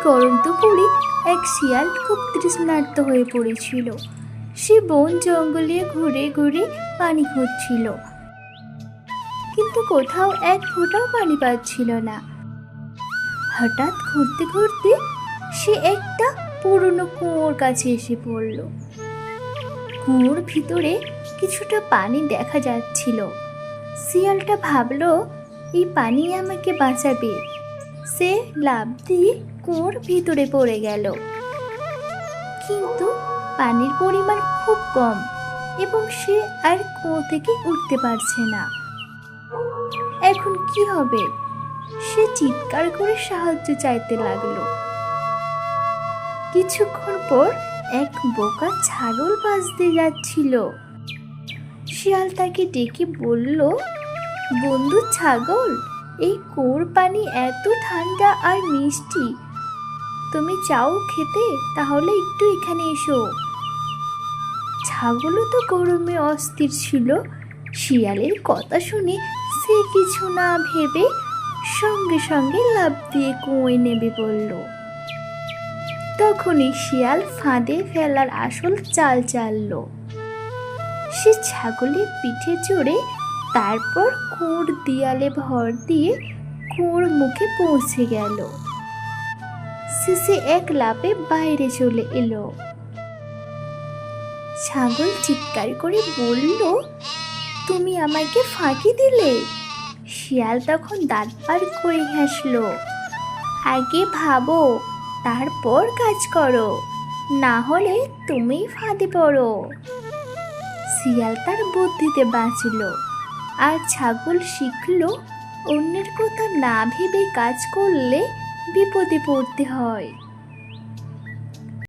গরম দুপুরে এক শিয়াল খুব তৃষ্ণার্ত হয়ে পড়েছিল। সে বন জঙ্গলে ঘুরে ঘুরে পানি খুঁজছিল, কিন্তু কোথাও এক ফোঁটাও পানি পাচ্ছিল না। হঠাৎ ঘুরতে ঘুরতে সে একটা পুরনো কুয়োর কাছে এসে পড়ল। কুয়োর ভিতরে কিছুটা পানি দেখা যাচ্ছিল। শিয়ালটা ভাবল, এই পানি আমাকে বাঁচাবে। সে লাফ দিয়ে কুয়োর ভিতরে পড়ে গেল, কিন্তু পানির পরিমাণ খুব কম এবং সে আর কুয়ো থেকে উঠতে পারছে না। এখন কি হবে? সে চিৎকার করে সাহায্য চাইতে লাগলো। কিছুক্ষণ পর এক বোকা ছাগল পাশ দিয়ে যাচ্ছিল। শিয়াল তাকে ডেকে বলল, বন্ধু ছাগল, এই কুয়োর পানি এত ঠান্ডা আর মিষ্টি, তুমি চাও খেতে? তাহলে একটু এখানে এসো। ছাগলও তো গরমে অস্থির ছিল। শিয়ালের কথা শুনে সে কিছু না ভেবে সঙ্গে সঙ্গে লাফ দিয়ে কুয়োয় নেমে পড়ল। তখনই শিয়াল ফাঁদে ফেলার আসল চাল চালল। সে ছাগলের পিঠে চড়ে তারপর কুয়োর দেয়ালে ভর দিয়ে কুয়োর মুখে পৌঁছে গেল। শেষে এক লাফে বাইরে চলে এলো। ছাগল চিৎকার করে বলল, তুমি আমাকে ফাঁকি দিলে। শিয়াল তখন দাঁত বার করে হাসলো। আগে ভাবো, তারপর কাজ করো, না হলে তুমি ফাঁদে পড়ো। শিয়াল তার বুদ্ধিতে বাঁচল, আর ছাগল শিখল অন্যের কথা না ভেবে কাজ করলে বিপদে পড়তে হয়।